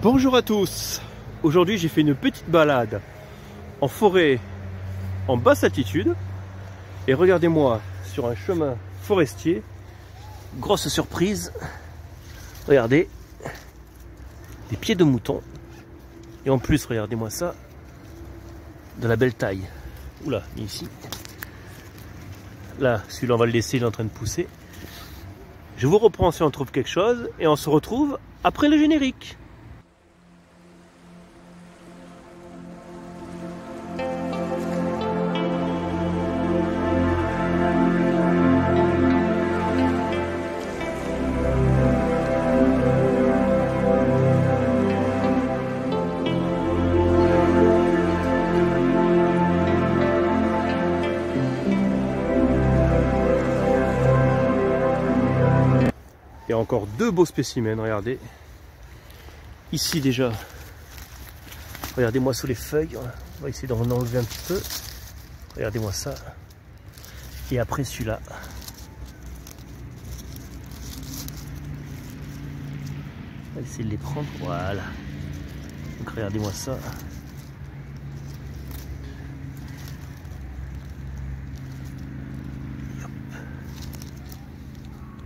Bonjour à tous. Aujourd'hui j'ai fait une petite balade en forêt en basse altitude et regardez-moi sur un chemin forestier, grosse surprise, regardez, des pieds de mouton et en plus regardez-moi ça, de la belle taille. Oula, ici, là celui-là on va le laisser, il est en train de pousser. Je vous reprends si on trouve quelque chose et on se retrouve après le générique. Il y a encore deux beaux spécimens, regardez. Ici déjà, regardez-moi sous les feuilles. On va essayer d'en enlever un petit peu. Regardez-moi ça. Et après celui-là. On va essayer de les prendre. Voilà. Donc regardez-moi ça.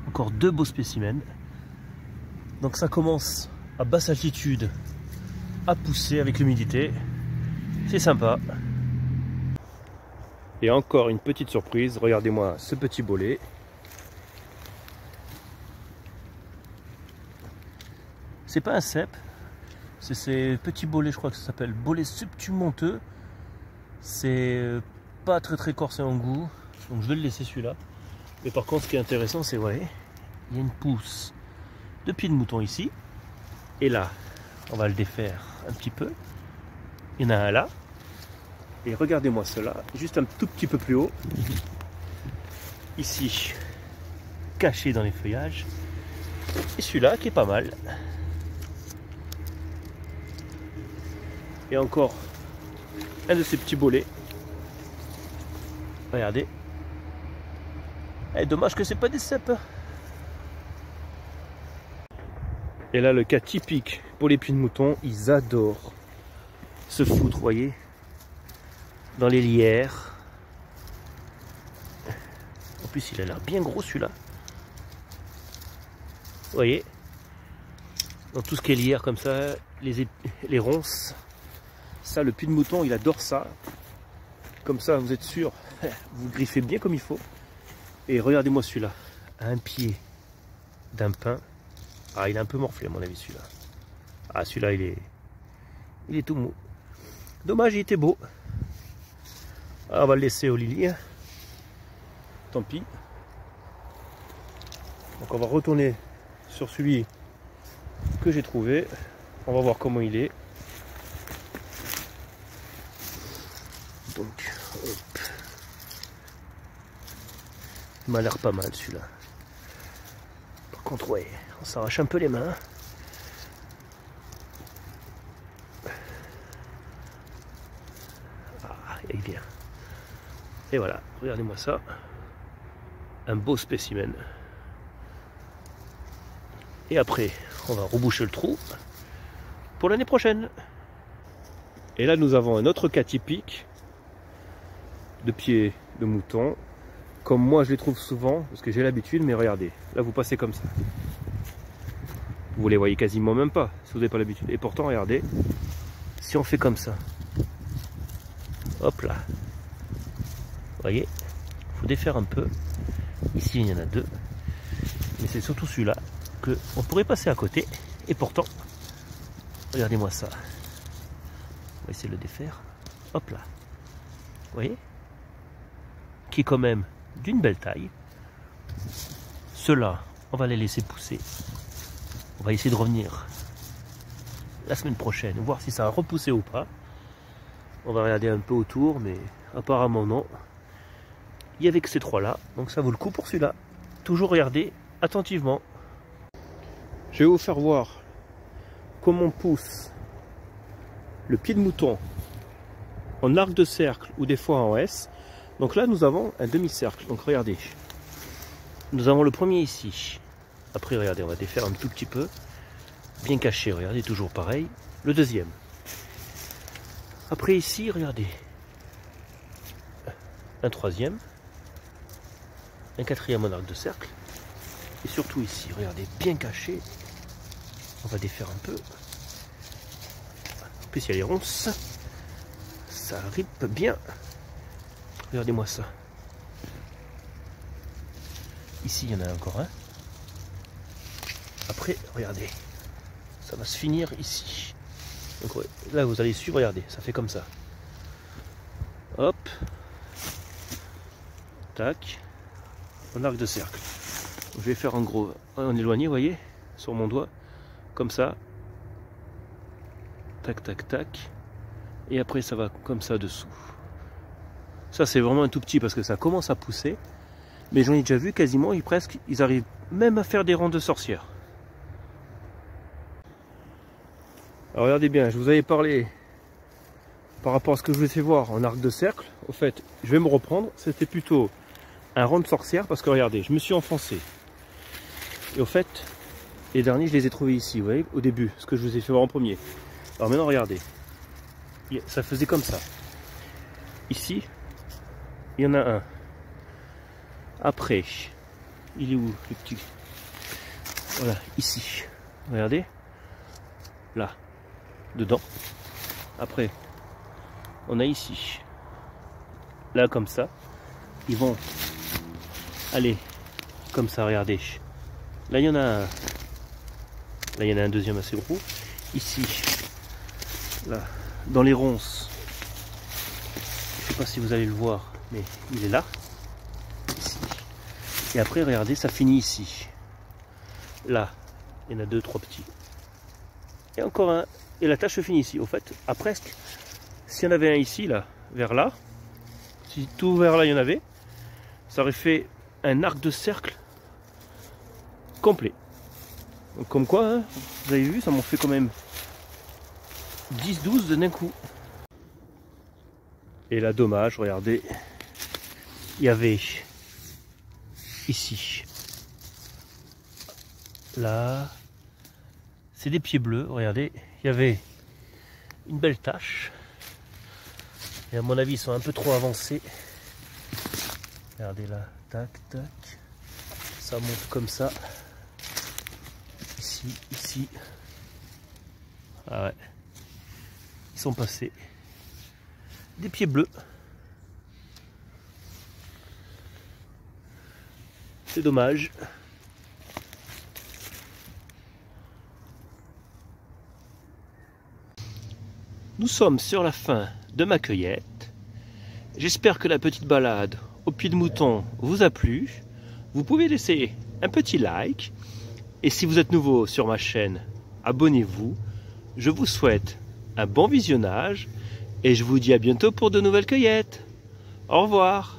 Encore deux beaux spécimens. Donc ça commence à basse altitude à pousser avec l'humidité. C'est sympa. Et encore une petite surprise. Regardez-moi ce petit bolet. C'est pas un cèpe. C'est ces petits bolets, je crois que ça s'appelle bolet subtumenteux. C'est pas très corsé en goût. Donc je vais le laisser celui-là. Mais par contre ce qui est intéressant c'est, ouais, il y a une pousse de pieds de mouton ici. Et là, on va le défaire un petit peu. Il y en a un là. Et regardez-moi cela, juste un tout petit peu plus haut. Ici, caché dans les feuillages. Et celui-là qui est pas mal. Et encore un de ces petits bolets. Regardez. Eh, dommage que c'est pas des cèpes. Et là, le cas typique pour les pieds de mouton, ils adorent se foutre, voyez, dans les lierres. En plus, il a l'air bien gros celui-là. Vous voyez, dans tout ce qui est lierre comme ça, les ronces, ça, le pied de mouton, il adore ça. Comme ça, vous êtes sûr, vous griffez bien comme il faut. Et regardez-moi celui-là, à un pied d'un pin. Ah, il est un peu morflé à mon avis celui-là. Ah, celui-là il est tout mou. Dommage, il était beau. Ah, on va le laisser au Lily. Tant pis. Donc on va retourner sur celui que j'ai trouvé. On va voir comment il est. Donc, hop. Il m'a l'air pas mal celui-là. Par contre, ouais, on s'arrache un peu les mains. Ah, il est bien. Et voilà, regardez-moi ça. Un beau spécimen. Et après, on va reboucher le trou pour l'année prochaine. Et là, nous avons un autre cas typique de pieds de mouton. Comme moi je les trouve souvent, parce que j'ai l'habitude, mais regardez, là vous passez comme ça. Vous les voyez quasiment même pas, si vous n'avez pas l'habitude. Et pourtant, regardez, si on fait comme ça, hop là, vous voyez, il faut défaire un peu. Ici il y en a deux, mais c'est surtout celui-là qu'on pourrait passer à côté. Et pourtant, regardez-moi ça. On va essayer de le défaire. Hop là, vous voyez, qui est quand même d'une belle taille. Ceux-là, on va les laisser pousser. On va essayer de revenir la semaine prochaine, voir si ça a repoussé ou pas. On va regarder un peu autour, mais apparemment non. Il n'y avait que ces trois-là, donc ça vaut le coup pour celui-là. Toujours regarder attentivement. Je vais vous faire voir comment on pousse le pied de mouton en arc de cercle ou des fois en S. Donc là, nous avons un demi-cercle. Donc regardez, nous avons le premier ici. Après, regardez, on va défaire un tout petit peu. bien caché, regardez, toujours pareil. Le deuxième. Après ici, regardez. Un troisième. Un quatrième en arc de cercle. Et surtout ici, regardez, bien caché. On va défaire un peu. En plus, il y a les ronces. Ça ripe bien. Regardez-moi ça. Ici, il y en a encore un. Après, regardez. Ça va se finir ici. Donc là, vous allez suivre, regardez. Ça fait comme ça. Hop. Tac. En arc de cercle. Je vais faire en gros, en éloigné, vous voyez, sur mon doigt. Comme ça. Tac, tac, tac. Et après, ça va comme ça dessous. Ça, c'est vraiment un tout petit parce que ça commence à pousser. Mais j'en ai déjà vu quasiment, ils arrivent même à faire des rangs de sorcières. Alors regardez bien, je vous avais parlé par rapport à ce que je vous ai fait voir en arc de cercle. Au fait, je vais me reprendre. C'était plutôt un rang de sorcière parce que regardez, je me suis enfoncé. Et au fait, les derniers, je les ai trouvés ici, vous voyez, au début, ce que je vous ai fait voir en premier. Alors maintenant, regardez. Ça faisait comme ça. Ici, il y en a un. Après, il est où le petit? Voilà, ici. Regardez. Là. Dedans. Après, on a ici. Là, comme ça. Ils vont aller comme ça, regardez. Là, il y en a un. Là, il y en a un deuxième assez gros. Ici. Là. Dans les ronces. Je ne sais pas si vous allez le voir, mais il est là. Ici. Et après, regardez, ça finit ici. Là, il y en a deux, trois petits. Et encore un. Et la tâche finit ici. Au fait, à presque, s'il y en avait un ici, là, vers là, si tout vers là, il y en avait, ça aurait fait un arc de cercle complet. Donc, comme quoi, hein, vous avez vu, ça m'en fait quand même 10-12 d'un coup. Et là, dommage, regardez, il y avait ici, là, c'est des pieds bleus, regardez, il y avait une belle tache. Et à mon avis, ils sont un peu trop avancés. Regardez là, tac, tac, ça monte comme ça. Ici, ici. Ah ouais, ils sont passés. Des pieds bleus. C'est dommage. Nous sommes sur la fin de ma cueillette. J'espère que la petite balade au pied de mouton vous a plu. Vous pouvez laisser un petit like. Et si vous êtes nouveau sur ma chaîne, abonnez-vous. Je vous souhaite un bon visionnage. Et je vous dis à bientôt pour de nouvelles cueillettes. Au revoir.